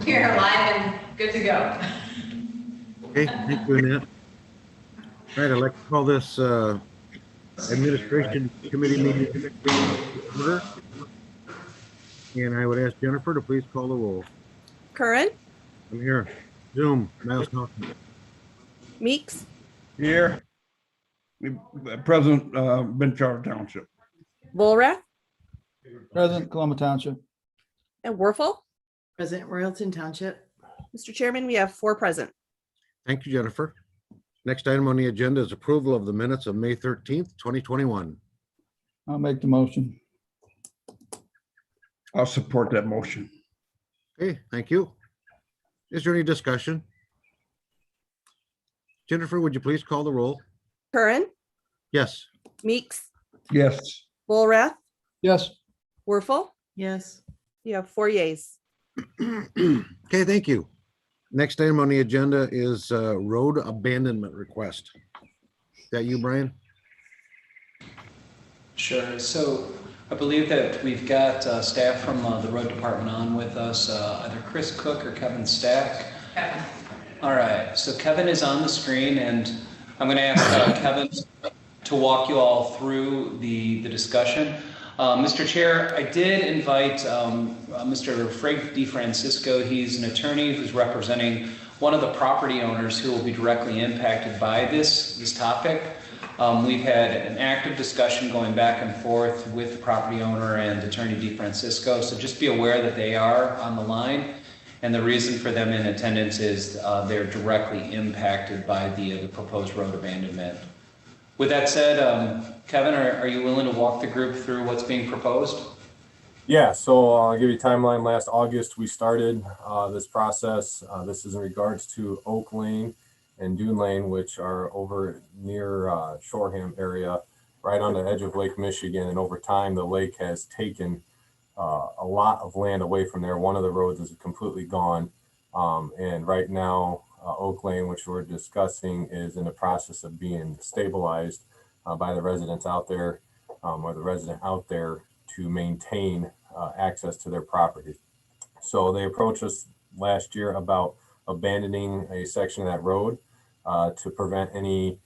Here, live and good to go. Okay, thank you, Annette. All right, I'd like to call this Administration Committee meeting to order. And I would ask Jennifer to please call the roll. Curran, I'm here. Zoom, Miles Thompson. Meeks, Here. President Benchar Township. Volrath, President Coloma Township. and Werfel. President Royalton Township. Mr. Chairman, we have 4 present. Thank you, Jennifer. Next item on the agenda is approval of the minutes of May 13th, 2021. I'll make the motion. I'll support that motion. Okay, thank you. Is there any discussion? Jennifer, would you please call the roll? Curran, Yes. Meeks, Yes. Volrath, Yes. Werfel. Yes. You have 4 yeas. Okay, thank you. Next item on the agenda is road abandonment request. Is that you, Brian? Sure. So I believe that we've got staff from the road department on with us, either Chris Cook or Kevin Stack. Kevin. All right. So Kevin is on the screen, and I'm going to ask Kevin to walk you all through the discussion. Mr. Chair, I did invite Mr. Frank DeFrancisco. He's an attorney who's representing one of the property owners who will be directly impacted by this topic. We've had an active discussion going back and forth with the property owner and Attorney DeFrancisco, so just be aware that they are on the line. And the reason for them in attendance is they're directly impacted by the proposed road abandonment. With that said, Kevin, are you willing to walk the group through what's being proposed? Yeah, so I'll give you a timeline. Last August, we started this process. This is in regards to Oak Lane and Dune Lane, which are over near Shoreham area, right on the edge of Lake Michigan. And over time, the lake has taken a lot of land away from there. One of the roads is completely gone. And right now, Oak Lane, which we're discussing, is in the process of being stabilized by the residents out there, or the resident out there, to maintain access to their property. So they approached us last year about abandoning a section of that road to prevent any,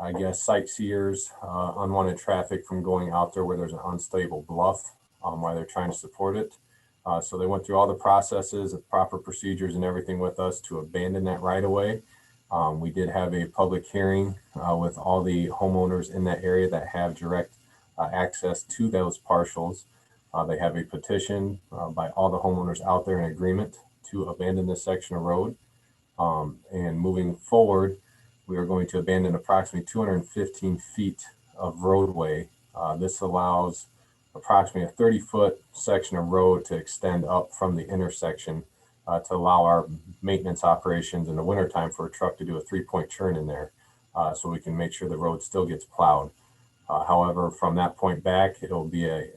I guess, sightseers, unwanted traffic from going out there where there's an unstable bluff while they're trying to support it. So they went through all the processes, the proper procedures and everything with us to abandon that right of way. We did have a public hearing with all the homeowners in that area that have direct access to those parcels. They have a petition by all the homeowners out there in agreement to abandon this section of road. And moving forward, we are going to abandon approximately 215 feet of roadway. This allows approximately a 30-foot section of road to extend up from the intersection to allow our maintenance operations in the wintertime for a truck to do a 3-point turn in there, so we can make sure the road still gets plowed. However, from that point back, it'll be a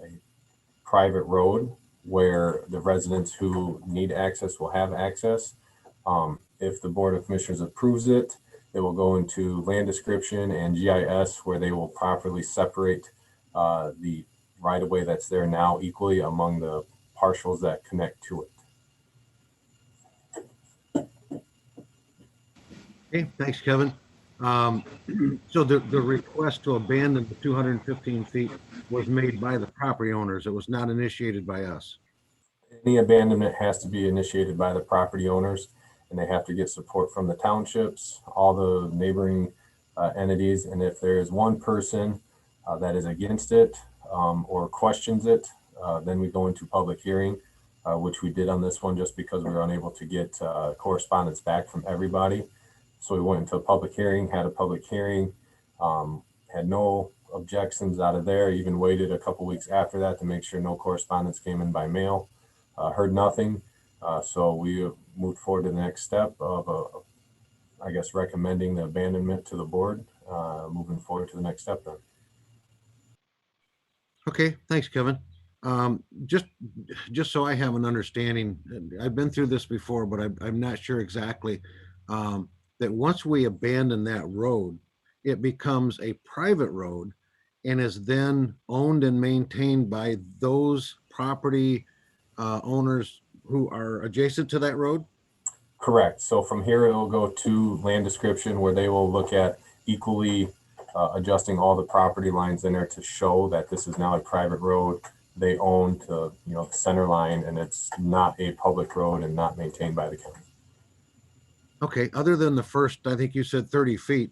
private road where the residents who need access will have access. If the Board of Commissioners approves it, it will go into land description and GIS, where they will properly separate the right-of-way that's there now equally among the parcels that connect to it. Okay, thanks, Kevin. So the request to abandon the 215 feet was made by the property owners. It was not initiated by us. Any abandonment has to be initiated by the property owners, and they have to get support from the townships, all the neighboring entities. And if there is one person that is against it or questions it, then we go into public hearing, which we did on this one just because we were unable to get correspondence back from everybody. So we went into a public hearing, had a public hearing, had no objections out of there, even waited a couple weeks after that to make sure no correspondence came in by mail. Heard nothing. So we moved forward to the next step of, I guess, recommending the abandonment to the board, moving forward to the next step then. Okay, thanks, Kevin. Just so I have an understanding, I've been through this before, but I'm not sure exactly, that once we abandon that road, it becomes a private road and is then owned and maintained by those property owners who are adjacent to that road? Correct. So from here, it'll go to land description where they will look at equally adjusting all the property lines in there to show that this is now a private road they own to, the center line, and it's not a public road and not maintained by the county. Okay, other than the first, I think you said 30 feet,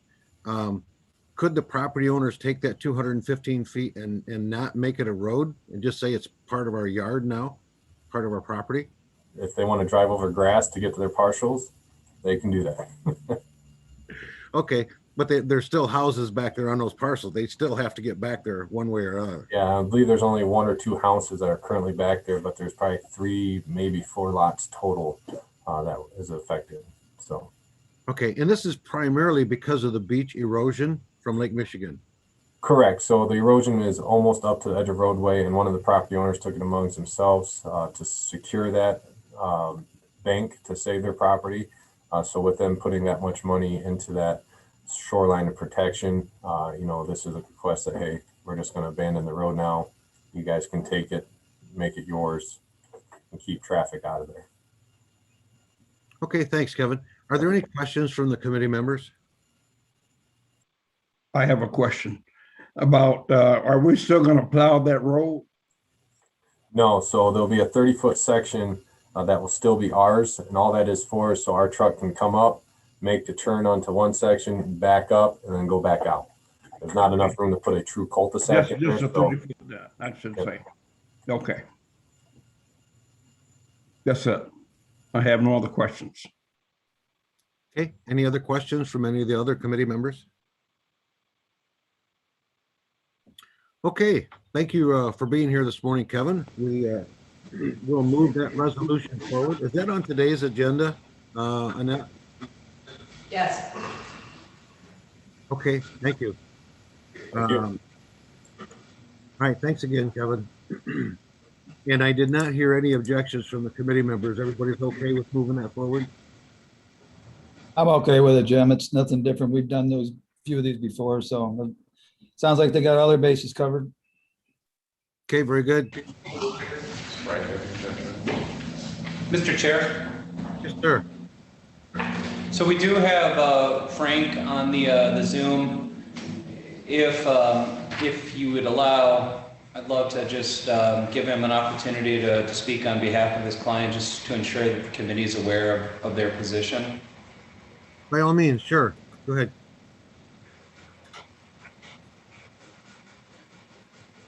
could the property owners take that 215 feet and not make it a road and just say it's part of our yard now, part of our property? If they want to drive over grass to get to their parcels, they can do that. Okay, but there's still houses back there on those parcels. They still have to get back there one way or other. Yeah, I believe there's only 1 or 2 houses that are currently back there, but there's probably 3, maybe 4 lots total that is affected. So, Okay, and this is primarily because of the beach erosion from Lake Michigan. correct. So the erosion is almost up to the edge of roadway, and one of the property owners took it amongst themselves to secure that bank to save their property. So with them putting that much money into that shoreline of protection, this is a request that, hey, we're just going to abandon the road now. You guys can take it, make it yours, and keep traffic out of there. Okay, thanks, Kevin. Are there any questions from the committee members? I have a question about, are we still gonna plow that road? No, so there'll be a 30-foot section that will still be ours, and all that is for is so our truck can come up, make the turn onto one section, back up, and then go back out. There's not enough room to put a true cul-de-sac Just in there. a So 30 feet, I should say. Okay. That's it. I have no other questions. Okay, any other questions from any of the other committee members? Okay, thank you for being here this morning, Kevin. We will move that resolution forward. Is that on today's agenda, Annette? Yes. Okay, thank you. Thank you. All right, thanks again, Kevin. And I did not hear any objections from the committee members. Everybody's okay with moving that forward? I'm okay with it, Jim. It's nothing different. We've done those, few of these before, so it sounds like they got all their bases covered. Okay, very good. Mr. Chair, Yes, sir. so we do have Frank on the Zoom. If you would allow, I'd love to just give him an opportunity to speak on behalf of his client, just to ensure that the committee is aware of their position. By all means, sure. Go ahead.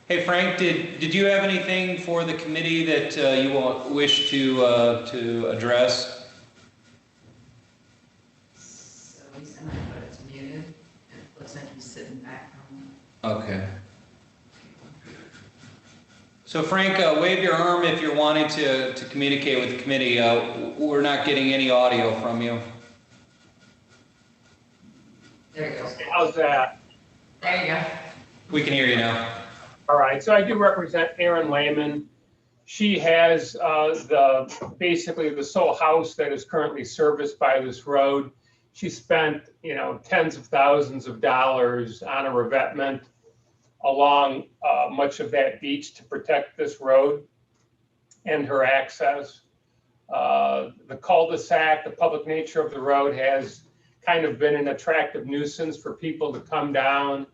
Hey, Frank, did you have anything for the committee that you wish to address? So he's gonna put it to muted. It looks like he's sitting back. Okay. So Frank, wave your arm if you're wanting to communicate with the committee. We're not getting any audio from you. There you go. How's that? There you go. We can hear you now. All right, so I do represent Erin Lehman. She has basically the sole house that is currently serviced by this road. She spent, tens of thousands of dollars on a revetment along much of that beach to protect this road and her access. The cul-de-sac, the public nature of the road has kind of been an attractive nuisance for people to come down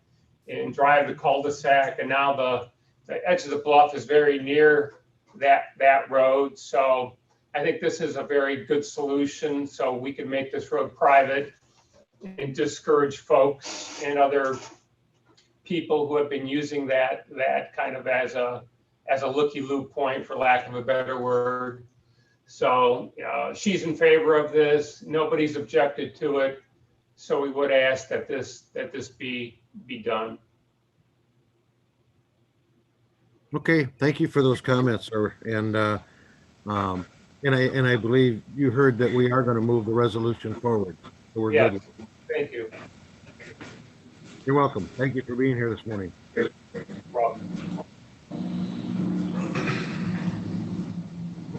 and drive the cul-de-sac. And now the edge of the bluff is very near that road. So I think this is a very good solution. So we can make this road private and discourage folks and other people who have been using that kind of as a looky-loo point, for lack of a better word. So she's in favor of this. Nobody's objected to it. So we would ask that this be done. Okay, thank you for those comments, sir. And I believe you heard that we are going to move the resolution forward. So we're Yes. good. Thank you. You're welcome. Thank you for being here this morning. Rob.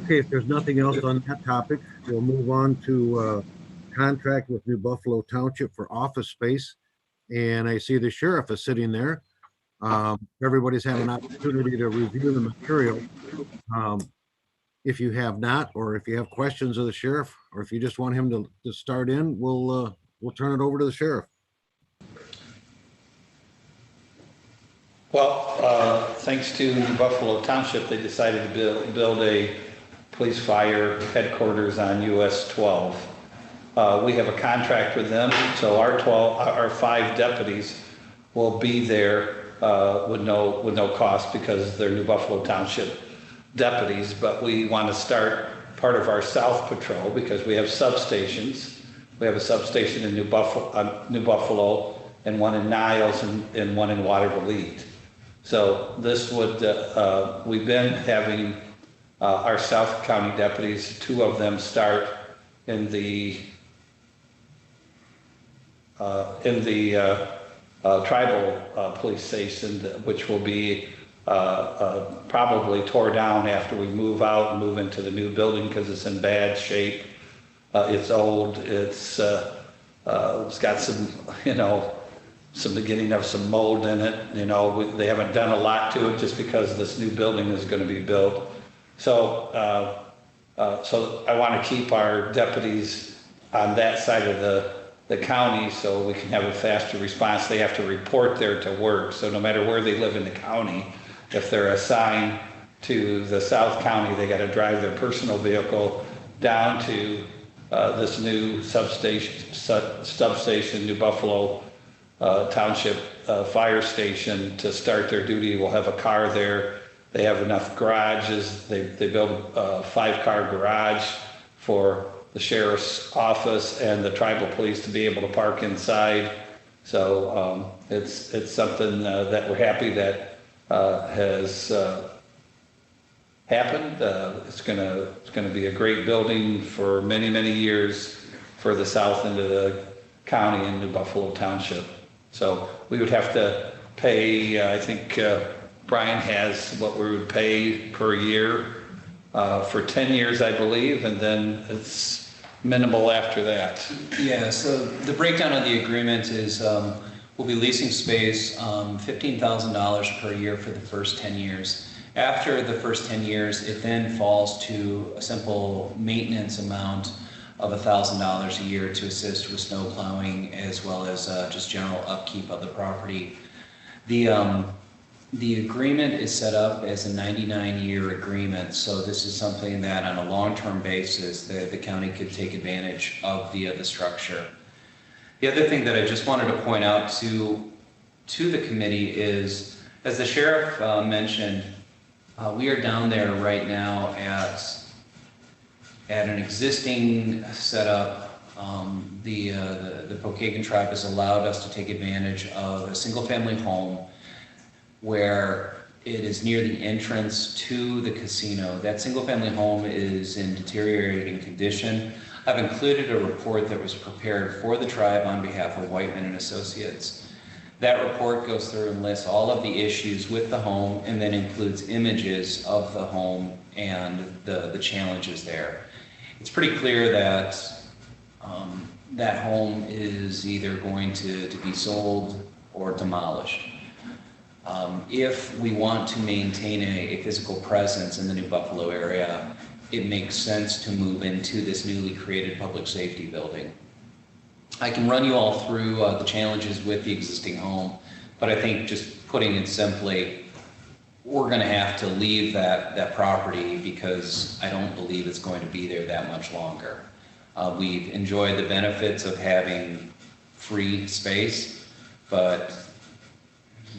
Okay, if there's nothing else on that topic, we'll move on to contract with New Buffalo Township for office space. And I see the sheriff is sitting there. Everybody's had an opportunity to review the material. if you have not, or if you have questions of the sheriff, or if you just want him to start in, we'll turn it over to the sheriff. Well, thanks to New Buffalo Township, they decided to build a police fire headquarters on US 12. We have a contract with them, so our 5 deputies will be there with no cost because they're New Buffalo Township deputies. But we want to start part of our South Patrol because we have substations. We have a substation in New Buffalo, and one in Niles, and one in Waterville. So this would, we've been having our South County deputies, 2 of them start in the tribal police station, which will be probably tore down after we move out and move into the new building because it's in bad shape. It's old. It's got some, some beginning of some mold in it. They haven't done a lot to it just because this new building is going to be built. So I want to keep our deputies on that side of the county so we can have a faster response. They have to report there to work. So no matter where they live in the county, if they're assigned to the South County, they got to drive their personal vehicle down to this new substation, New Buffalo Township Fire Station to start their duty. We'll have a car there. They have enough garages. They built a 5-car garage for the sheriff's office and the tribal police to be able to park inside. So it's something that we're happy that has happened. It's gonna be a great building for many years for the south end of the county in New Buffalo Township. So we would have to pay, I think Brian has what we would pay per year for 10 years, I believe, and then it's minimal after that. Yeah, so the breakdown of the agreement is we'll be leasing space, $15,000 per year for the first 10 years. After the first 10 years, it then falls to a simple maintenance amount of $1,000 a year to assist with snow plowing as well as just general upkeep of the property. The agreement is set up as a 99-year agreement, so this is something that on a long-term basis the county could take advantage of via the structure. The other thing that I just wanted to point out to the committee is, as the sheriff mentioned, we are down there right now at an existing setup. The Pokagon tribe has allowed us to take advantage of a single-family home where it is near the entrance to the casino. That single-family home is in deteriorating condition. I've included a report that was prepared for the tribe on behalf of Whiteman and Associates. That report goes through and lists all of the issues with the home and then includes images of the home and the challenges there. It's pretty clear that that home is either going to be sold or demolished. If we want to maintain a physical presence in the New Buffalo area, it makes sense to move into this newly created public safety building. I can run you all through the challenges with the existing home, but I think just putting it simply, we're going to have to leave that property because I don't believe it's going to be there that much longer. We've enjoyed the benefits of having free space, but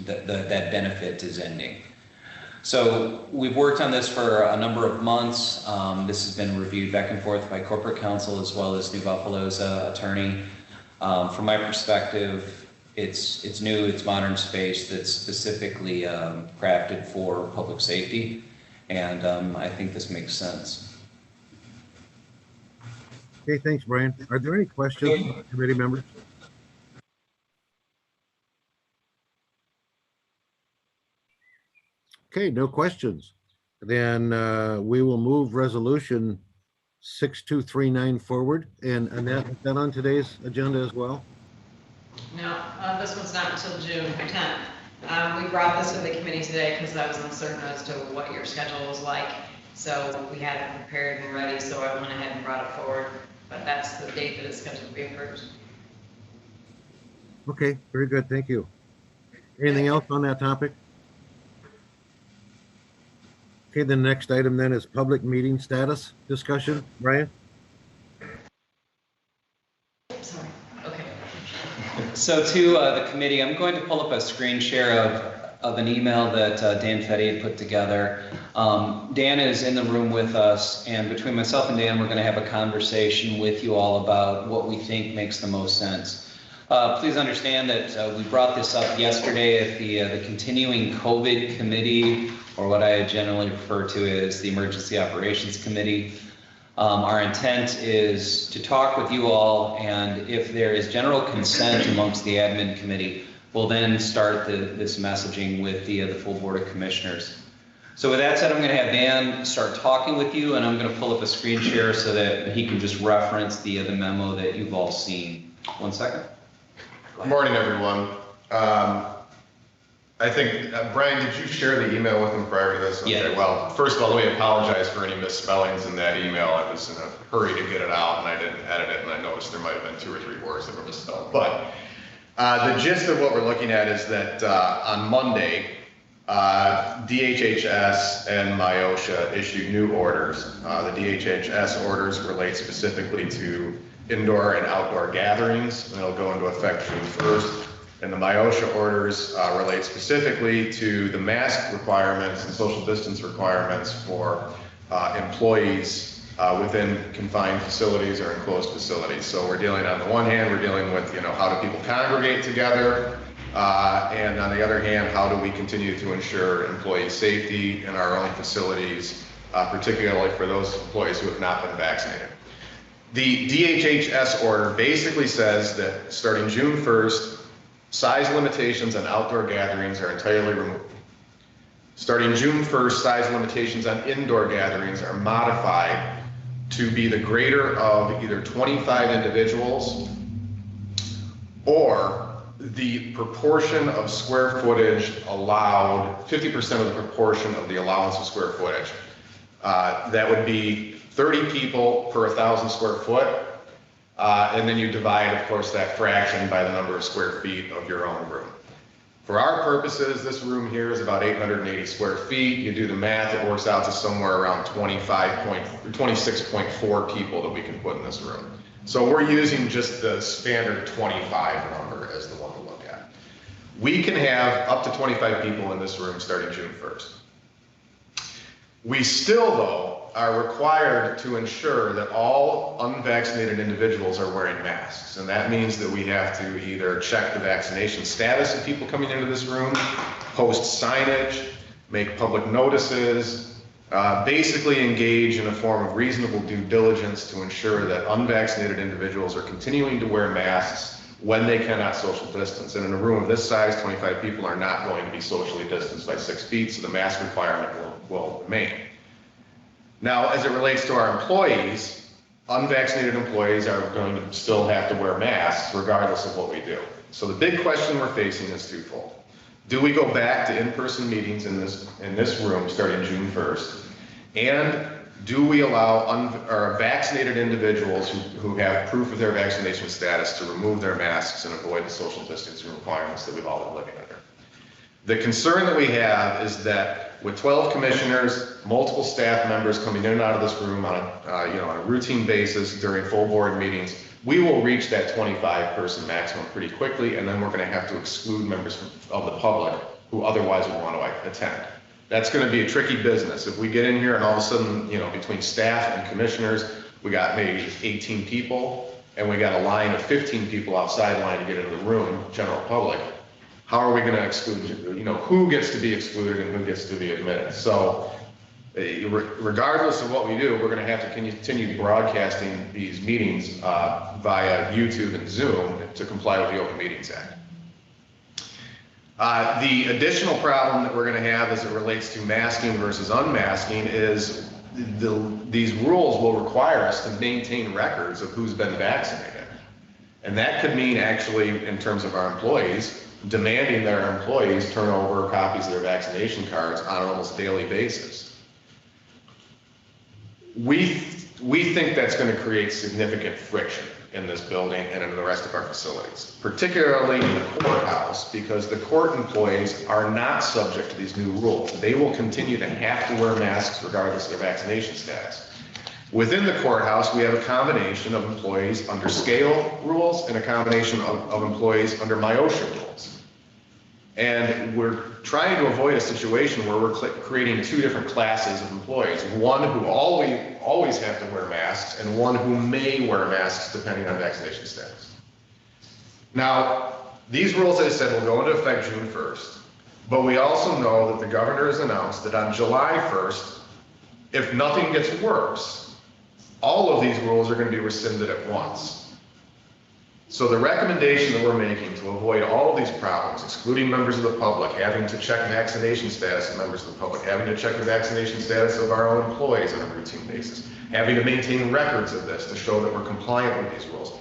that benefit is ending. So we've worked on this for a number of months. This has been reviewed back and forth by corporate counsel as well as New Buffalo's attorney. From my perspective, it's new, it's modern space that's specifically crafted for public safety, and I think this makes sense. Okay, thanks, Brian. Are there any questions from committee members? Okay, no questions. Then we will move resolution 6239 forward. And Annette, is that on today's agenda as well? No, this one's not until June 10th. We brought this to the committee today because I was uncertain as to what your schedule was like. So we had it prepared and ready, so I went ahead and brought it forward. But that's the date that it's going to be approved. Okay, very good. Thank you. Anything else on that topic? Okay, the next item then is public meeting status discussion. Brian? Sorry. Okay. So to the committee, I'm going to pull up a screen share of an email that Dan Fetty had put together. Dan is in the room with us, and between myself and Dan, we're going to have a conversation with you all about what we think makes the most sense. Please understand that we brought this up yesterday at the continuing COVID committee, or what I generally refer to as the Emergency Operations Committee. Our intent is to talk with you all, and if there is general consent amongst the admin committee, we'll then start this messaging with the full Board of Commissioners. So with that said, I'm going to have Dan start talking with you, and I'm going to pull up a screen share so that he can just reference the memo that you've all seen. 1 second. Good morning, everyone. I think, Brian, did you share the email with him prior to this? Okay, Yeah. well, first of all, let me apologize for any misspellings in that email. I was in a hurry to get it out, and I didn't edit it, and I noticed there might have been 2 or 3 words that were misspelled. But the gist of what we're looking at is that on Monday, DHHS and MIOSHA issued new orders. The DHHS orders relate specifically to indoor and outdoor gatherings, and it'll go into effect June 1st. And the MIOSHA orders relate specifically to the mask requirements and social distance requirements for employees within confined facilities or enclosed facilities. So we're dealing, on the one hand, we're dealing with, how do people congregate together? And on the other hand, how do we continue to ensure employee safety in our own facilities, particularly for those employees who have not been vaccinated? The DHHS order basically says that starting June 1st, size limitations on outdoor gatherings are entirely removed. Starting June 1st, size limitations on indoor gatherings are modified to be the greater of either 25 individuals or the proportion of square footage allowed, 50% of the proportion of the allowance of square footage. That would be 30 people per 1,000 square foot. And then you divide, of course, that fraction by the number of square feet of your own room. For our purposes, this room here is about 880 square feet. You do the math, it works out to somewhere around 26.4 people that we can put in this room. So we're using just the standard 25 number as the one to look at. We can have up to 25 people in this room starting June 1st. We still, though, are required to ensure that all unvaccinated individuals are wearing masks. And that means that we have to either check the vaccination status of people coming into this room, post signage, make public notices, basically engage in a form of reasonable due diligence to ensure that unvaccinated individuals are continuing to wear masks when they cannot social distance. And in a room of this size, 25 people are not going to be socially distanced by 6 feet, so the mask requirement will remain. Now, as it relates to our employees, unvaccinated employees are going to still have to wear masks regardless of what we do. So the big question we're facing is twofold. Do we go back to in-person meetings in this room starting June 1st? And do we allow vaccinated individuals who have proof of their vaccination status to remove their masks and avoid the social distancing requirements that we've all been living under? The concern that we have is that with 12 commissioners, multiple staff members coming in and out of this room on a routine basis during full board meetings, we will reach that 25-person maximum pretty quickly, and then we're going to have to exclude members of the public who otherwise would want to attend. That's going to be a tricky business. If we get in here and all of a sudden, between staff and commissioners, we got maybe 18 people, and we got a line of 15 people outside line to get into the room, general public. How are we going to exclude, who gets to be excluded and who gets to be admitted? So regardless of what we do, we're going to have to continue broadcasting these meetings via YouTube and Zoom to comply with the Open Meetings Act. The additional problem that we're going to have as it relates to masking versus unmasking is these rules will require us to maintain records of who's been vaccinated. And that could mean actually, in terms of our employees, demanding that our employees turn over copies of their vaccination cards on an almost daily basis. We think that's going to create significant friction in this building and in the rest of our facilities, particularly in the courthouse, because the court employees are not subject to these new rules. They will continue to have to wear masks regardless of their vaccination status. Within the courthouse, we have a combination of employees under scale rules and a combination of employees under MIOSHA rules. And we're trying to avoid a situation where we're creating two different classes of employees. One who always have to wear masks and one who may wear masks depending on vaccination status. Now, these rules, as I said, will go into effect June 1st, but we also know that the governor has announced that on July 1st, if nothing gets worse, all of these rules are going to be rescinded at once. So the recommendation that we're making to avoid all of these problems, excluding members of the public, having to check vaccination status of members of the public, having to check the vaccination status of our own employees on a routine basis, having to maintain records of this to show that we're compliant with these rules.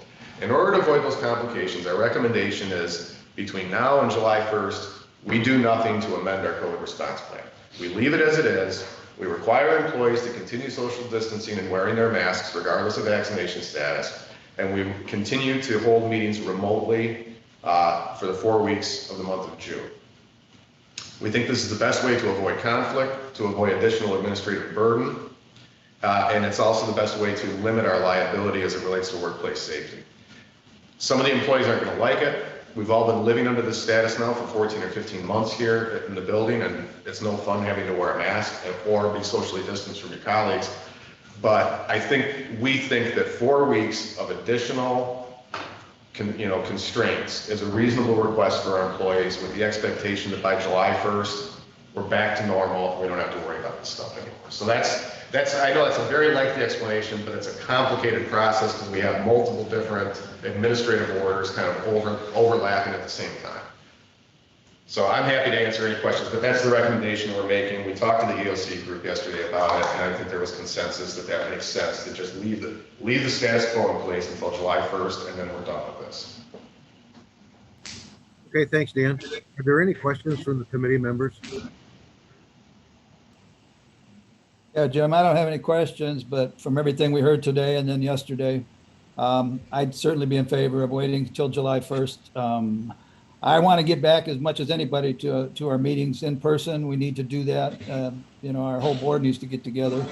In order to avoid those complications, our recommendation is between now and July 1st, we do nothing to amend our COVID response plan. We leave it as it is. We require employees to continue social distancing and wearing their masks regardless of vaccination status. And we continue to hold meetings remotely for the 4 weeks of the month of June. We think this is the best way to avoid conflict, to avoid additional administrative burden, and it's also the best way to limit our liability as it relates to workplace safety. Some of the employees aren't going to like it. We've all been living under this status now for 14 or 15 months here in the building, and it's no fun having to wear a mask or be socially distanced from your colleagues. But we think that 4 weeks of additional constraints is a reasonable request for our employees, with the expectation that by July 1st, we're back to normal. We don't have to worry about this stuff anymore. So I know that's a very lengthy explanation, but it's a complicated process because we have multiple different administrative orders kind of overlapping at the same time. So I'm happy to answer any questions, but that's the recommendation we're making. We talked to the EOC group yesterday about it, and I think there was consensus that makes sense to just leave the status quo in place until July 1st, and then we're done with this. Okay, thanks, Dan. Are there any questions from the committee members? Yeah, Jim, I don't have any questions, but from everything we heard today and then yesterday, I'd certainly be in favor of waiting until July 1st. I want to get back as much as anybody to our meetings in person. We need to do that. Our whole board needs to get together.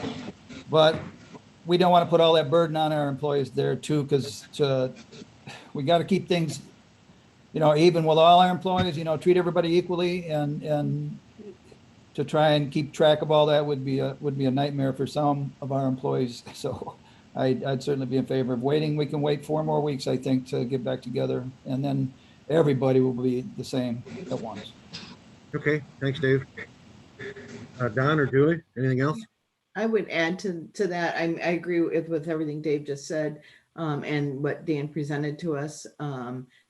But we don't want to put all that burden on our employees there too, because we got to keep things, even with all our employees, treat everybody equally, and to try and keep track of all that would be a nightmare for some of our employees. So I'd certainly be in favor of waiting. We can wait 4 more weeks, I think, to get back together, and then everybody will be the same at once. Okay, thanks, Dave. Don or Julie, anything else? I would add to that. I agree with everything Dave just said, and what Dan presented to us.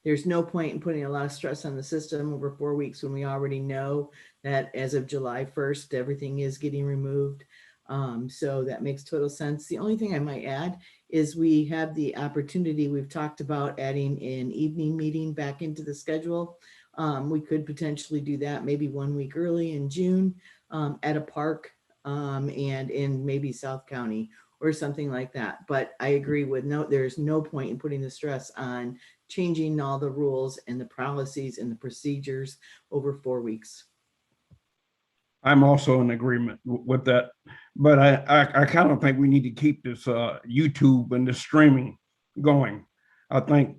There's no point in putting a lot of stress on the system over 4 weeks when we already know that as of July 1st, everything is getting removed. So that makes total sense. The only thing I might add is we have the opportunity, we've talked about adding an evening meeting back into the schedule. We could potentially do that maybe 1 week early in June at a park and in maybe South County or something like that. But I agree with there's no point in putting the stress on changing all the rules and the policies and the procedures over 4 weeks. I'm also in agreement with that, but I kind of think we need to keep this YouTube and the streaming going. I think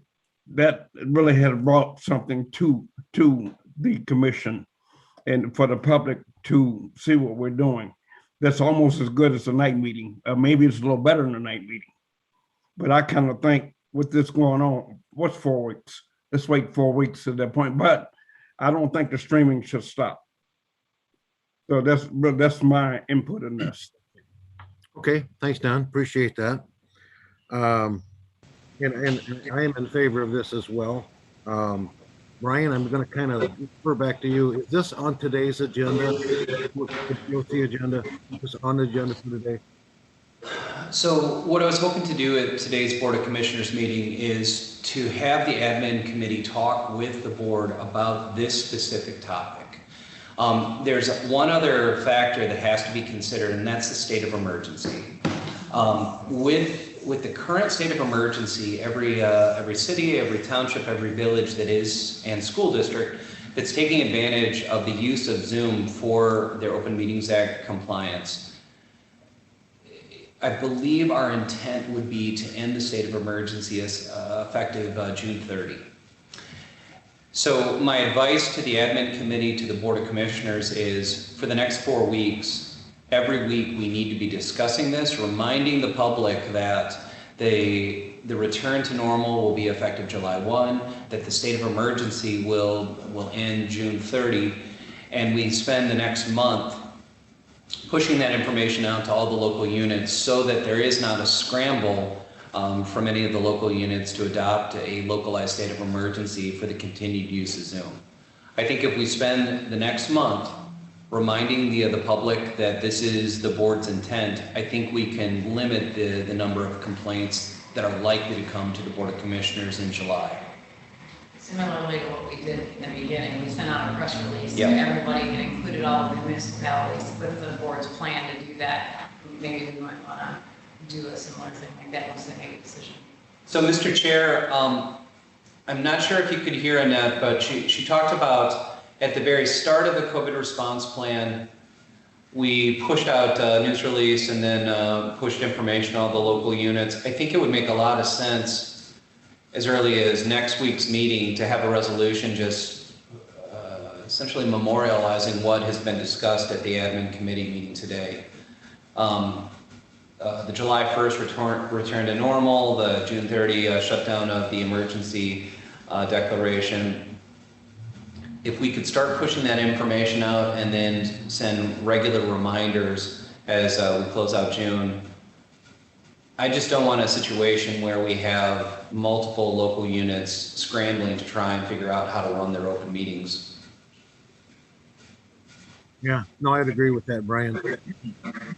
that really has brought something to the commission and for the public to see what we're doing. That's almost as good as a night meeting. Maybe it's a little better than a night meeting. But I kind of think with this going on, what's 4 weeks? Let's wait 4 weeks at that point. But I don't think the streaming should stop. So that's my input in this. Okay, thanks, Don. Appreciate that. And I am in favor of this as well. Brian, I'm going to kind of refer back to you. Is this on today's agenda? You'll see agenda. Is on the agenda for today? So what I was hoping to do at today's Board of Commissioners meeting is to have the admin committee talk with the board about this specific topic. There's one other factor that has to be considered, and that's the state of emergency. With the current state of emergency, every city, every township, every village that is, and school district that's taking advantage of the use of Zoom for their Open Meetings Act compliance, I believe our intent would be to end the state of emergency as effective June 30. So my advice to the admin committee, to the Board of Commissioners is for the next 4 weeks, every week we need to be discussing this, reminding the public that the return to normal will be effective July 1, that the state of emergency will end June 30, and we spend the next month pushing that information out to all the local units so that there is not a scramble from any of the local units to adopt a localized state of emergency for the continued use of Zoom. I think if we spend the next month reminding the public that this is the board's intent, I think we can limit the number of complaints that are likely to come to the Board of Commissioners in July. Similarly to what we did in the beginning, we sent out a press release to Yep. everybody and included all of the municipalities with the board's plan to do that. Maybe we might want to do a similar thing like that once they make a decision. So, Mr. Chair, I'm not sure if you could hear Annette, but she talked about at the very start of the COVID response plan, we pushed out a news release and then pushed information to all the local units. I think it would make a lot of sense as early as next week's meeting to have a resolution just essentially memorializing what has been discussed at the admin committee meeting today. The July 1st return to normal, the June 30 shutdown of the emergency declaration. If we could start pushing that information out and then send regular reminders as we close out June. I just don't want a situation where we have multiple local units scrambling to try and figure out how to run their open meetings. Yeah, no, I'd agree with that, Brian.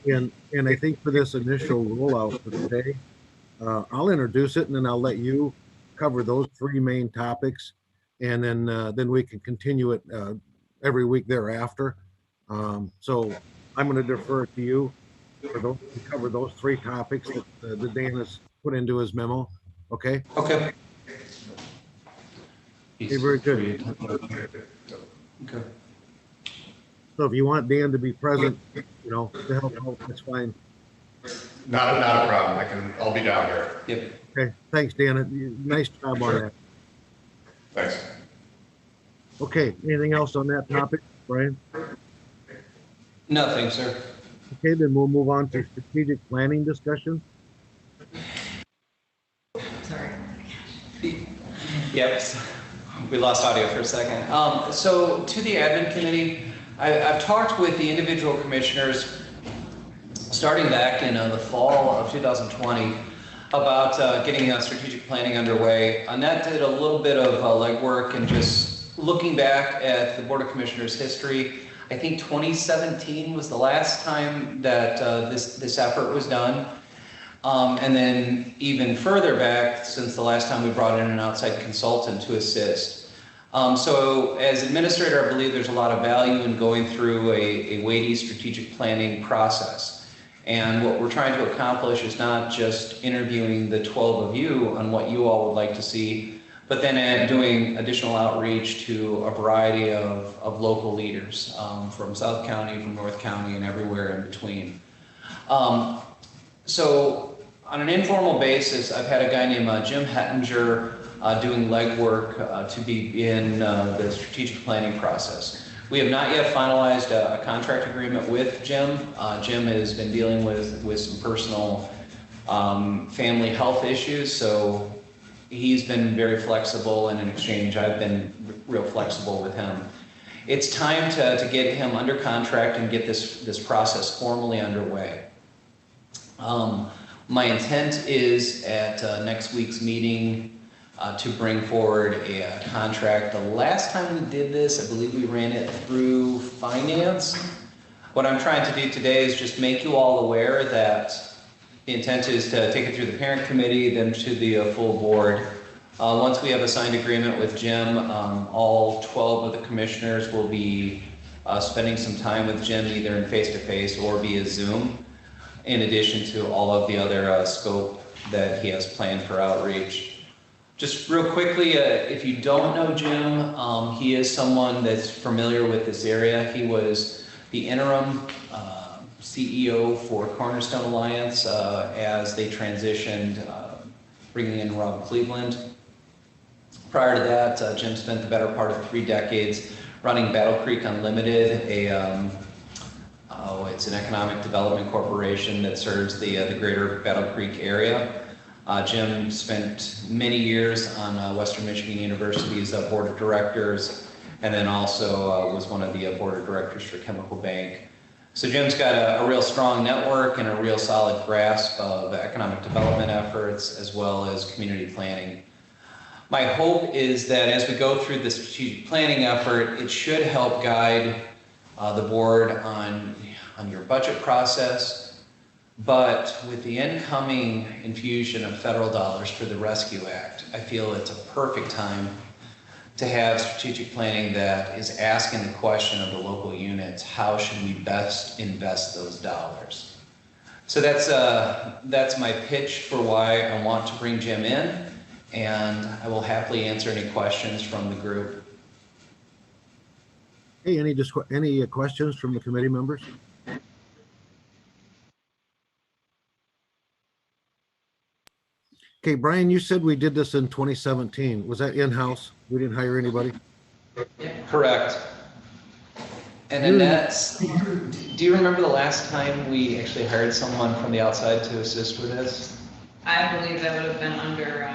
And I think for this initial rollout for today, I'll introduce it and then I'll let you cover those 3 main topics. And then we can continue it every week thereafter. So I'm going to defer to you for those, to cover those 3 topics that Dan has put into his memo. Okay? Okay. Okay, very good. Okay. So if you want Dan to be present, to help out, that's fine. Not a problem. I'll be down here. Yep. Okay, thanks, Dan. Nice job on that. Thanks. Okay, anything else on that topic, Brian? Nothing, sir. Okay, then we'll move on to strategic planning discussion. Sorry. Yep, we lost audio for a second. So to the admin committee, I've talked with the individual commissioners starting back in the fall of 2020 about getting strategic planning underway. Annette did a little bit of legwork and just looking back at the Board of Commissioners history. I think 2017 was the last time that this effort was done. And then even further back since the last time we brought in an outside consultant to assist. So as administrator, I believe there's a lot of value in going through a weighty strategic planning process. And what we're trying to accomplish is not just interviewing the 12 of you on what you all would like to see, but then doing additional outreach to a variety of local leaders from South County, from North County, and everywhere in between. So on an informal basis, I've had a guy named Jim Hettinger doing legwork to begin the strategic planning process. We have not yet finalized a contract agreement with Jim. Jim has been dealing with some personal family health issues, so he's been very flexible, and in exchange, I've been real flexible with him. It's time to get him under contract and get this process formally underway. My intent is at next week's meeting to bring forward a contract. The last time we did this, I believe we ran it through finance. What I'm trying to do today is just make you all aware that the intent is to take it through the parent committee, then to the full board. Once we have a signed agreement with Jim, all 12 of the commissioners will be spending some time with Jim either in face-to-face or via Zoom. in addition to all of the other scope that he has planned for outreach. Just real quickly, if you don't know Jim, he is someone that's familiar with this area. He was the interim CEO for Cornerstone Alliance as they transitioned, bringing in Rob Cleveland. Prior to that, Jim spent the better part of 3 decades running Battle Creek Unlimited, it's an economic development corporation that serves the greater Battle Creek area. Jim spent many years on Western Michigan University's board of directors, and then also was one of the board of directors for Chemical Bank. So Jim's got a real strong network and a real solid grasp of economic development efforts as well as community planning. My hope is that as we go through the strategic planning effort, it should help guide the board on your budget process, but with the incoming infusion of federal dollars for the Rescue Act, I feel it's a perfect time to have strategic planning that is asking the question of the local units, how should we best invest those dollars? So that's my pitch for why I want to bring Jim in, and I will happily answer any questions from the group. Hey, any questions from the committee members? Okay, Brian, you said we did this in 2017. Was that in-house? We didn't hire anybody? Correct. And Annette, do you remember the last time we actually hired someone from the outside to assist with this? I believe that would have been under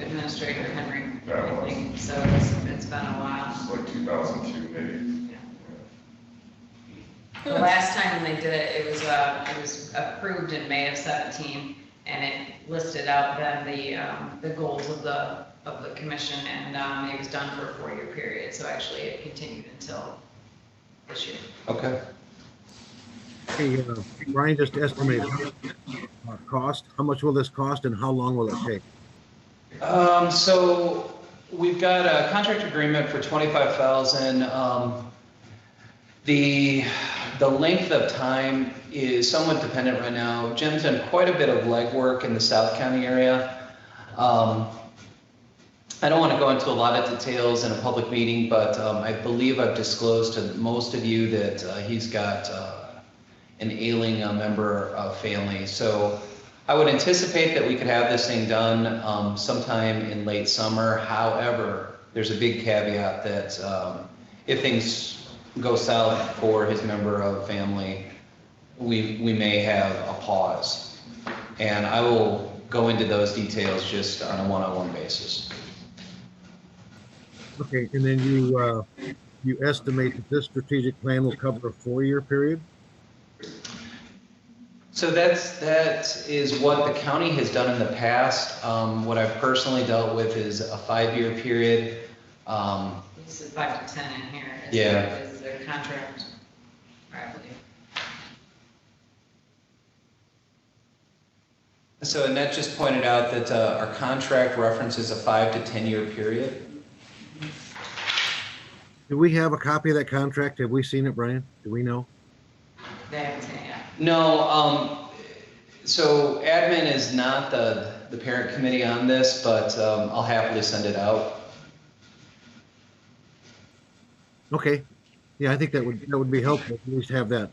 Administrator Henry. I think. So it's been a while. It's like 2002 maybe. The last time when they did it, it was approved in May of 17, and it listed out then the goals of the commission, and it was done for a 4-year period. So actually, it continued until this year. Okay. Hey, Brian just estimated cost. How much will this cost, and how long will it take? So we've got a contract agreement for $25,000. The length of time is somewhat dependent right now. Jim's done quite a bit of legwork in the South County area. I don't want to go into a lot of details in a public meeting, but I believe I've disclosed to most of you that he's got an ailing member of family. So I would anticipate that we could have this thing done sometime in late summer. However, there's a big caveat that if things go south for his member of family, we may have a pause. And I will go into those details just on a one-on-one basis. Okay, and then you estimate that this strategic plan will cover a 4-year period? So that is what the county has done in the past. What I've personally dealt with is a 5-year period. This is 5 to 10 in here. Yeah. Is the contract, I believe. So Annette just pointed out that our contract references a 5 to 10 year period. Do we have a copy of that contract? Have we seen it, Brian? Do we know? They haven't seen it yet. No, so admin is not the parent committee on this, but I'll happily send it out. Okay, yeah, I think that would be helpful. At least have that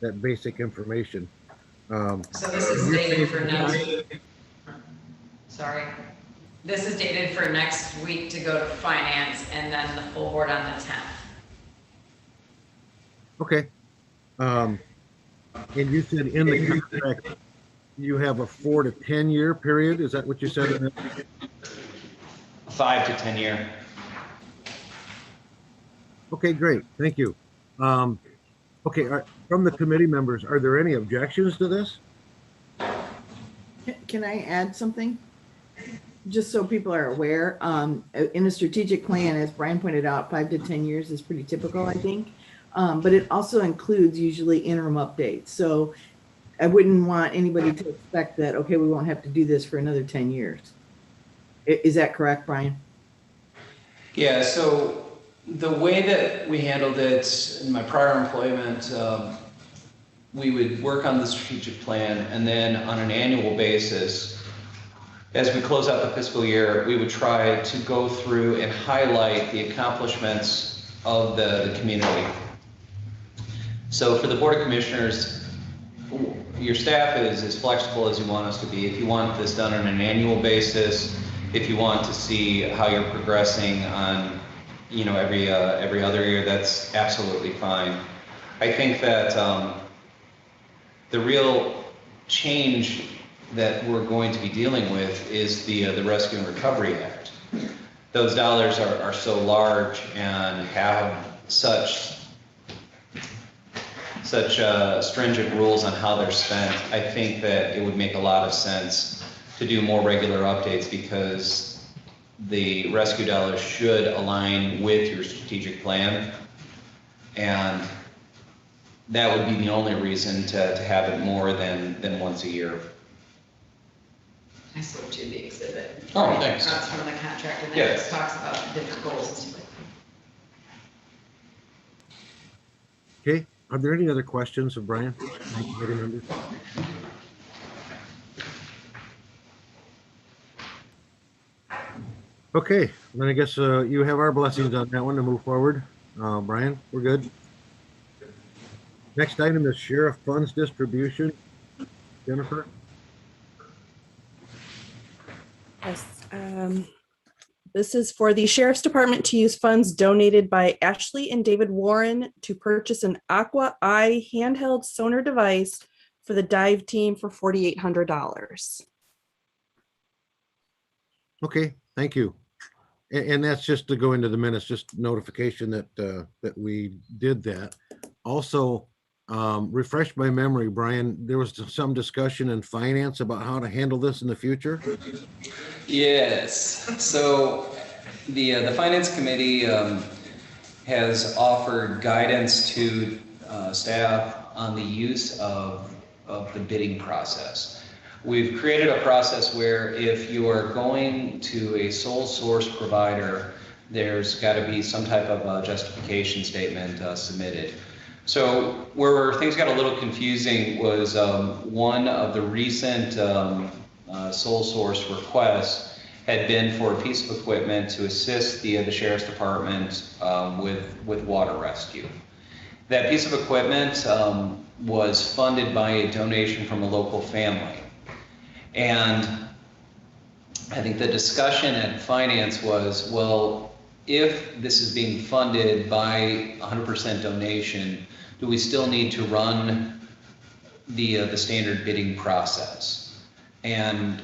that basic information. So this is dated for next. Sorry. This is dated for next week to go to finance, and then the full board on the 10th. Okay. And you said in the contract you have a 4 to 10 year period. Is that what you said? 5 to 10 year. Okay, great. Thank you. Okay, from the committee members, are there any objections to this? Can I add something? Just so people are aware, in a strategic plan, as Brian pointed out, 5 to 10 years is pretty typical, I think. But it also includes usually interim updates. So I wouldn't want anybody to expect that, okay, we won't have to do this for another 10 years. Is that correct, Brian? Yeah, so the way that we handled it in my prior employment, we would work on the strategic plan, and then on an annual basis, as we close out the fiscal year, we would try to go through and highlight the accomplishments of the community. So for the Board of Commissioners, your staff is as flexible as you want us to be. If you want this done on an annual basis, if you want to see how you're progressing on, every other year, that's absolutely fine. I think that the real change that we're going to be dealing with is the Rescue and Recovery Act. Those dollars are so large and have such stringent rules on how they're spent. I think that it would make a lot of sense to do more regular updates, because the rescue dollars should align with your strategic plan, and that would be the only reason to have it more than once a year. I slipped you the exhibit. Oh, thanks. That's from the contract, and then Yeah. it talks about the different goals and stuff like that. Okay, are there any other questions of Brian? Committee members? Okay, then I guess you have our blessings on that one to move forward. Brian, we're good. Next item is sheriff funds distribution. Jennifer? Yes. This is for the Sheriff's Department to use funds donated by Ashley and David Warren to purchase an Aqua Eye handheld sonar device for the dive team for $4,800. Okay, thank you. And that's just to go into the minutes, just notification that that we did that. Also, refresh my memory, Brian, there was some discussion in finance about how to handle this in the future. Yes, so the Finance Committee has offered guidance to staff on the use of the bidding process. We've created a process where if you are going to a sole source provider, there's got to be some type of justification statement submitted. So where things got a little confusing was one of the recent sole source requests had been for a piece of equipment to assist the Sheriff's Department with water rescue. That piece of equipment was funded by a donation from a local family. And I think the discussion at finance was, well, if this is being funded by 100% donation, do we still need to run the standard bidding process? And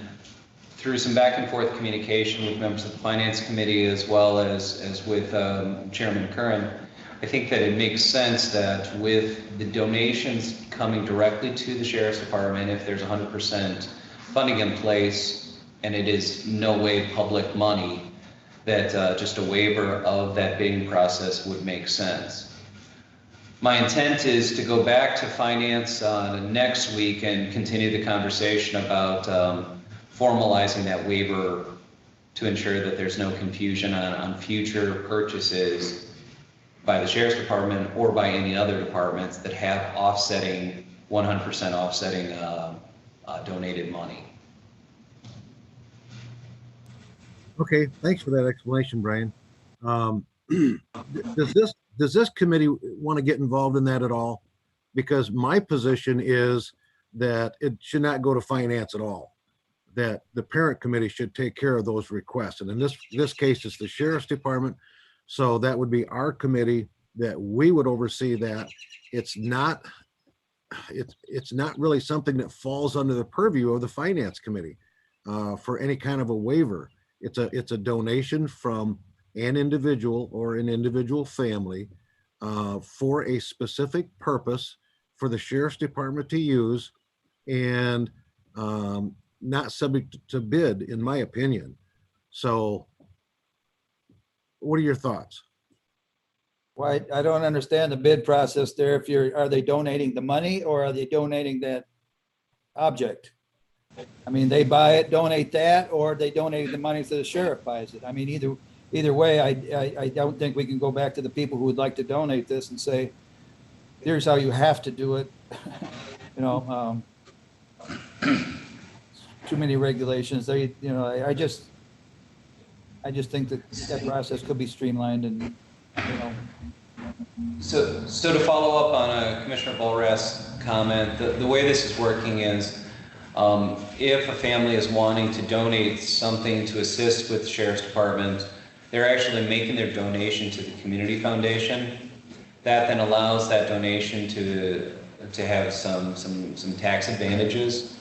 through some back and forth communication with members of the Finance Committee as well as with Chairman Curran, I think that it makes sense that with the donations coming directly to the Sheriff's Department, if there's 100% funding in place and it is no way public money, that just a waiver of that bidding process would make sense. My intent is to go back to finance next week and continue the conversation about formalizing that waiver to ensure that there's no confusion on future purchases by the Sheriff's Department or by any other departments that have offsetting, 100% offsetting donated money. Okay, thanks for that explanation, Brian. Does this committee want to get involved in that at all? Because my position is that it should not go to finance at all, that the parent committee should take care of those requests. And in this case, it's the Sheriff's Department. So that would be our committee that we would oversee that. It's not really something that falls under the purview of the Finance Committee for any kind of a waiver. It's a donation from an individual or an individual family for a specific purpose for the Sheriff's Department to use, and not subject to bid, in my opinion. So what are your thoughts? Well, I don't understand the bid process there. Are they donating the money or are they donating that object? I mean, they buy it, donate that, or they donate the money so the sheriff buys it. I mean, either way, I don't think we can go back to the people who would like to donate this and say, here's how you have to do it. you know, too many regulations. They, you know, I just think that that process could be streamlined and, you know, So to follow up on Commissioner Bullrast's comment, the way this is working is if a family is wanting to donate something to assist with the Sheriff's Department, they're actually making their donation to the Community Foundation. That then allows that donation to have some tax advantages.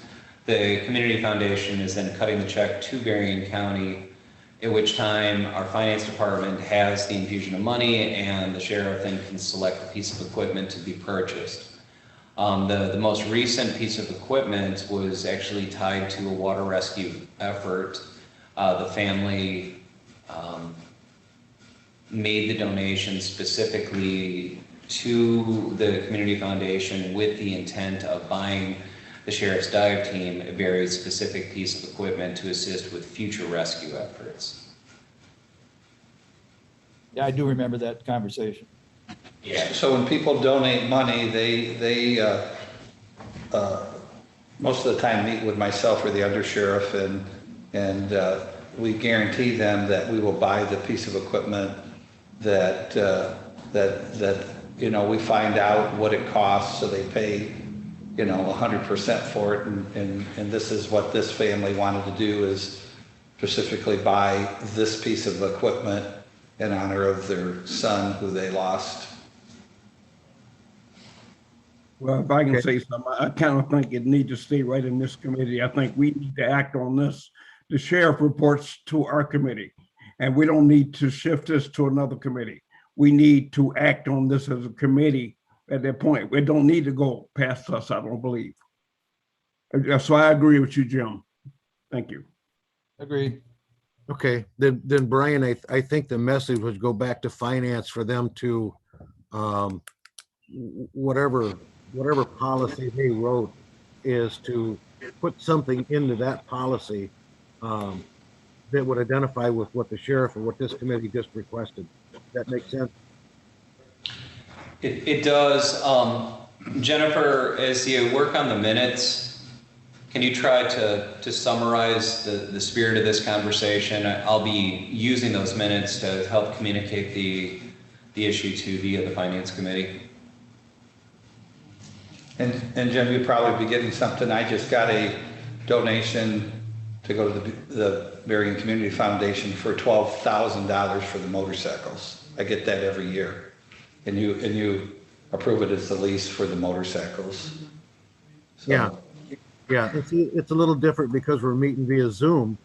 The Community Foundation is then cutting the check to Berrien County, at which time our finance department has the infusion of money and the sheriff then can select a piece of equipment to be purchased. The most recent piece of equipment was actually tied to a water rescue effort. The family made the donation specifically to the Community Foundation with the intent of buying the sheriff's dive team a very specific piece of equipment to assist with future rescue efforts. yeah, I do remember that conversation. Yeah. So when people donate money, they most of the time meet with myself or the undersheriff, and we guarantee them that we will buy the piece of equipment that you know, we find out what it costs, so they pay, you know, 100% for it, and this is what this family wanted to do, is specifically buy this piece of equipment in honor of their son who they lost. Well, if I can say something, I kind of think it needs to stay right in this committee. I think we need to act on this. The sheriff reports to our committee, and we don't need to shift this to another committee. We need to act on this as a committee at that point. We don't need to go past us, I don't believe. So I agree with you, Jim. Thank you. Agreed. Okay, then Brian, I think the message would go back to finance for them to, whatever policy they wrote, is to put something into that policy that would identify with what the sheriff or what this committee just requested. That makes sense? It does. Jennifer, as you work on the minutes, can you try to summarize the spirit of this conversation? I'll be using those minutes to help communicate the issue to the Finance Committee. And Jim, you'd probably be getting something. I just got a donation to go to the Berrien Community Foundation for $12,000 for the motorcycles. I get that every year. And you approve it as the lease for the motorcycles. So, Yeah, it's a little different because we're meeting via Zoom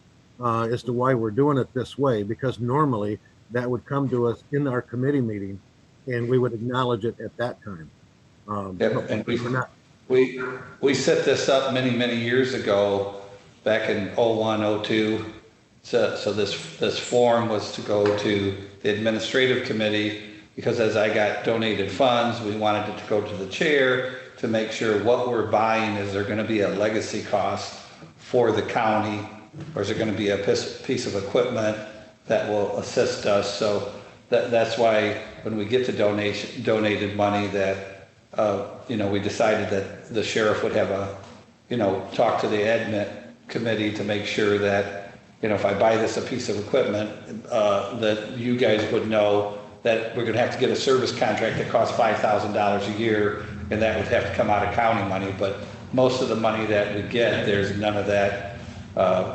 as to why we're doing it this way, because normally that would come to us in our committee meeting and we would acknowledge it at that time. and we set this up many years ago, back in 01, 02. So this form was to go to the administrative committee, because as I got donated funds, we wanted it to go to the chair to make sure what we're buying, is there going to be a legacy cost for the county, or is it going to be a piece of equipment that will assist us? So that's why when we get to donated money, that you know, we decided that the sheriff would have a, you know, talk to the admin committee to make sure that, you know, if I buy this a piece of equipment, that you guys would know that we're gonna have to get a service contract that costs $5,000 a year, and that would have to come out of county money. But most of the money that we get, there's none of that,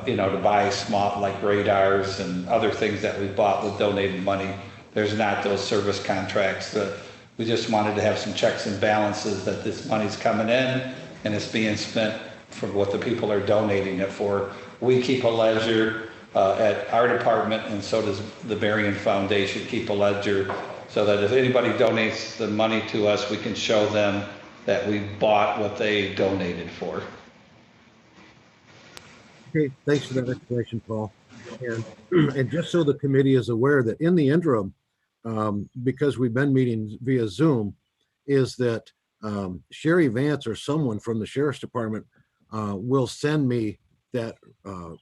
you know, to buy small, like radars and other things that we bought with donated money. There's not those service contracts. We just wanted to have some checks and balances, that this money's coming in and it's being spent for what the people are donating it for. We keep a ledger at our department, and so does the Berrien Foundation keep a ledger, so that if anybody donates the money to us, we can show them that we bought what they donated for. Okay, thanks for that explanation, Paul. And just so the committee is aware that in the interim, because we've been meeting via Zoom, is that Sherry Vance or someone from the Sheriff's Department will send me that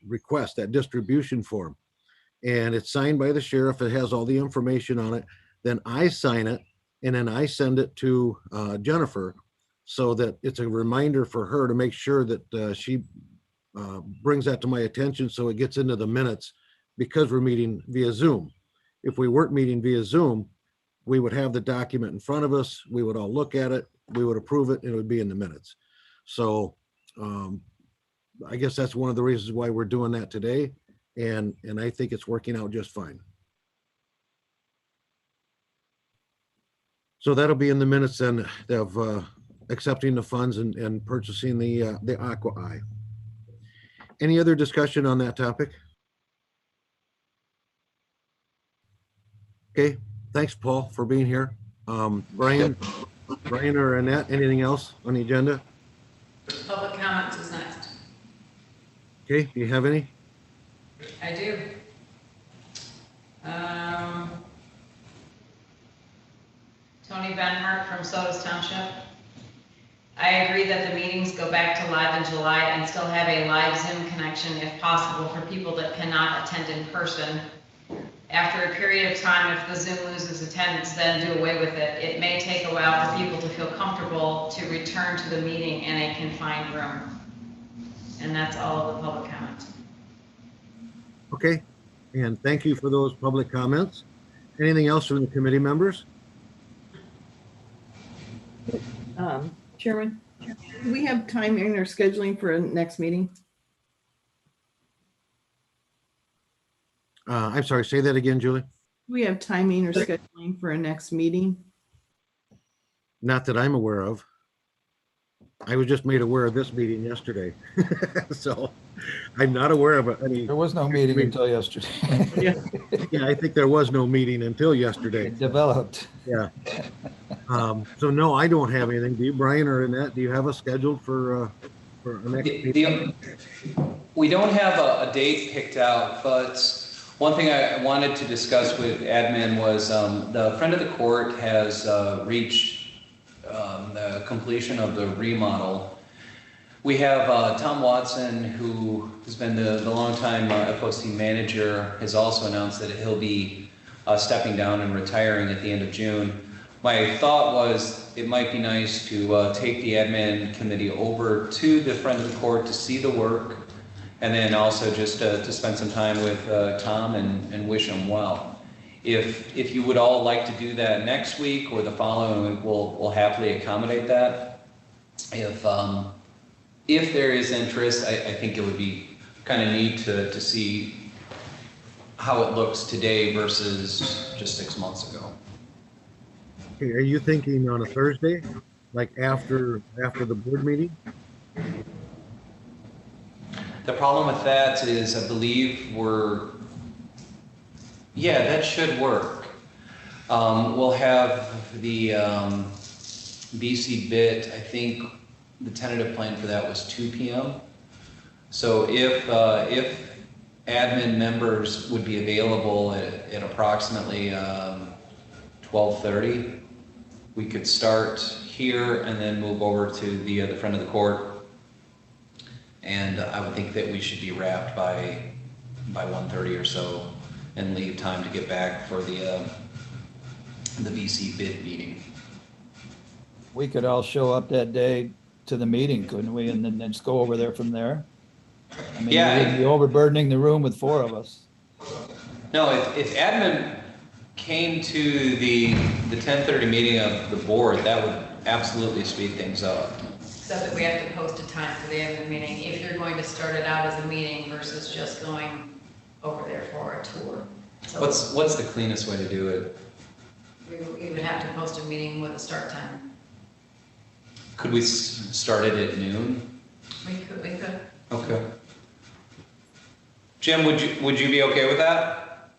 request, that distribution form. And it's signed by the sheriff. It has all the information on it. Then I sign it, and then I send it to Jennifer, so that it's a reminder for her to make sure that she brings that to my attention so it gets into the minutes, because we're meeting via Zoom. If we weren't meeting via Zoom, we would have the document in front of us, we would all look at it, we would approve it, and it would be in the minutes. So I guess that's one of the reasons why we're doing that today, and I think it's working out just fine. So that'll be in the minutes then of accepting the funds and purchasing the Aqua Eye. Any other discussion on that topic? Okay, thanks, Paul, for being here. Brian or Annette, anything else on the agenda? Public comments is next. Okay, do you have any? I do. Tony Benhart from Sodas Township. I agree that the meetings go back to live in July and still have a live Zoom connection if possible for people that cannot attend in person. After a period of time, if the Zoom loses attendance, then do away with it. It may take a while for people to feel comfortable to return to the meeting in a confined room. And that's all of the public comments. Okay, and thank you for those public comments. Anything else from the committee members? Chairman, do we have time in our scheduling for a next meeting? I'm sorry, say that again, Julie. Do we have timing or scheduling for a next meeting? Not that I'm aware of. I was just made aware of this meeting yesterday. So I'm not aware of any. There was no meeting until yesterday. Yeah, I think there was no meeting until yesterday. It developed. Yeah. So no, I don't have anything. Do you, Brian or Annette, do you have a scheduled for a next meeting? We don't have a date picked out, but one thing I wanted to discuss with admin was the friend of the court has reached the completion of the remodel. We have Tom Watson, who has been the longtime FOC manager, has also announced that he'll be stepping down and retiring at the end of June. My thought was it might be nice to take the admin committee over to the friend of the court to see the work, and then also just to spend some time with Tom and wish him well. If you would all like to do that next week or the following week, we'll happily accommodate that. If there is interest, I think it would be kind of neat to see how it looks today versus just 6 months ago. Okay, are you thinking on a Thursday, like after the board meeting? The problem with that is I believe yeah, that should work. We'll have the BC bit, I think the tentative plan for that was 2 p.m. So if admin members would be available at approximately 12:30, we could start here and then move over to the front of the court. And I would think that we should be wrapped by 1:30 or so and leave time to get back for the VC bid meeting. We could all show up that day to the meeting, couldn't we? And then just go over there from there. I mean, Yeah, we wouldn't be overburdening the room with 4 of us. No, if admin came to the 10:30 meeting of the board, that would absolutely speed things up. Except that we have to post a time for the admin meeting if you're going to start it out as a meeting versus just going over there for a tour. So What's the cleanest way to do it? we would have to post a meeting with a start time. Could we start it at noon? We could. Okay. Jim, would you be okay with that?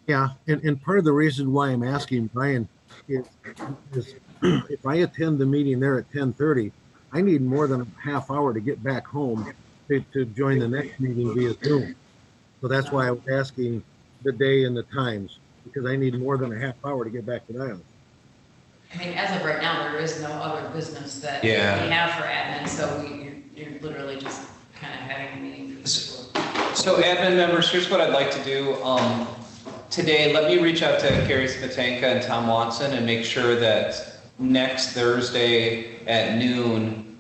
Yeah, and part of the reason why I'm asking Brian is if I attend the meeting there at 10:30, I need more than a half hour to get back home to join the next meeting via Zoom. So that's why I was asking the day and the times, because I need more than a half hour to get back to Niles. I mean, as of right now, there is no other business that we Yeah. have for admin, so you're literally just kind of having a meeting for the school. So admin members, here's what I'd like to do. Today, let me reach out to Carrie Smetanka and Tom Watson and make sure that next Thursday at noon,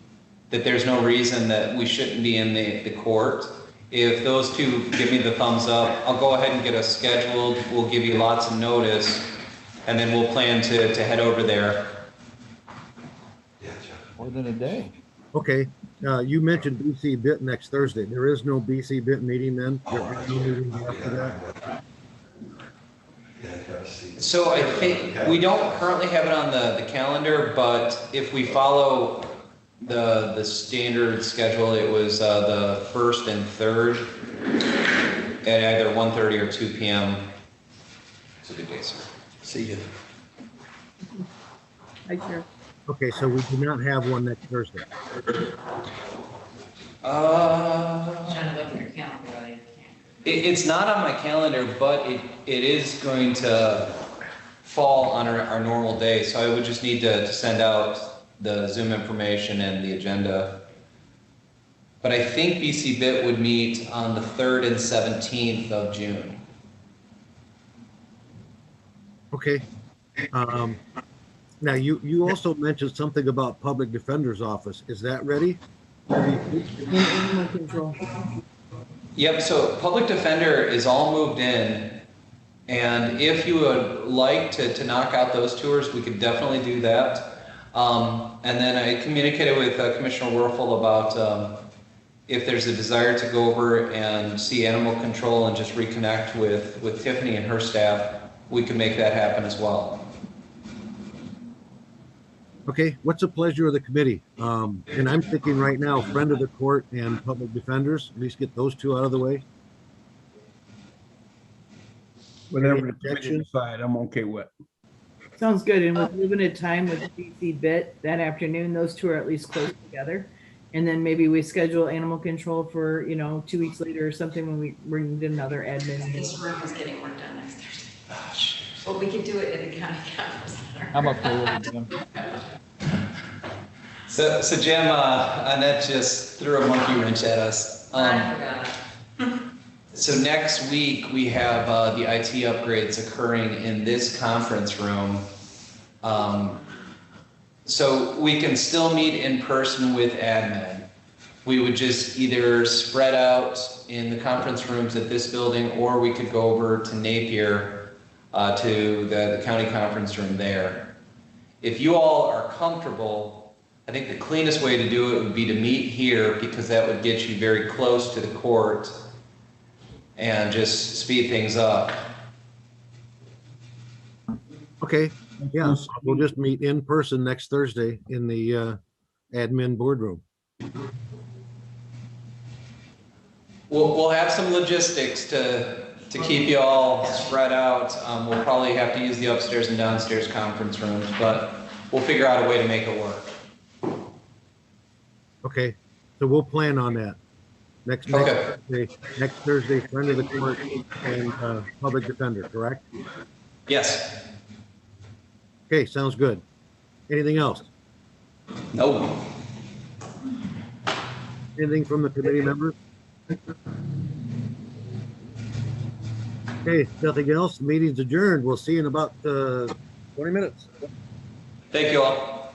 that there's no reason that we shouldn't be in the court. If those two give me the thumbs up, I'll go ahead and get us scheduled. We'll give you lots of notice, and then we'll plan to head over there. More than a day. Okay, you mentioned BC Bit next Thursday. There is no BC Bit meeting then? There are no meetings after that? So I think, we don't currently have it on the calendar, but if we follow the standard schedule, it was the 1st and 3rd at either 1:30 or 2 p.m. It's a good day, sir. See you. Hi, Chair. Okay, so we do not have one next Thursday. Trying to look at your calendar. I can't. It's not on my calendar, but it is going to fall on our normal day. So I would just need to send out the Zoom information and the agenda. But I think BC Bit would meet on the 3rd and 17th of June. Okay. Now, you also mentioned something about Public Defender's Office. Is that ready? Animal control. Yep, so Public Defender is all moved in. And if you would like to knock out those tours, we could definitely do that. And then I communicated with Commissioner Werfel about if there's a desire to go over and see animal control and just reconnect with Tiffany and her staff, we can make that happen as well. Okay, what's the pleasure of the committee? And I'm thinking right now, friend of the court and public defenders, at least get those two out of the way. Whatever the committee decide, I'm okay with. Sounds good. And with limited time with BC Bit that afternoon, those two are at least close together. And then maybe we schedule animal control for, 2 weeks later or something when we bring in another admin. This room is getting work done next Thursday. But we could do it at the county conference center. I'm okay with it, Jim. So Jim, Annette just threw a monkey wrench at us. I forgot. So next week, we have the IT upgrades occurring in this conference room. So we can still meet in person with admin. We would just either spread out in the conference rooms at this building, or we could go over to Napier to the county conference room there. If you all are comfortable, I think the cleanest way to do it would be to meet here, because that would get you very close to the court and just speed things up. Okay, yeah, we'll just meet in person next Thursday in the admin boardroom. We'll have some logistics to keep you all spread out. We'll probably have to use the upstairs and downstairs conference rooms, but we'll figure out a way to make it work. Okay, so we'll plan on that. Next Thursday, friend of the court and public defender, correct? Yes. Okay, sounds good. Anything else? No. Anything from the committee members? Okay, nothing else. The meeting's adjourned. We'll see you in about 20 minutes. Thank you all.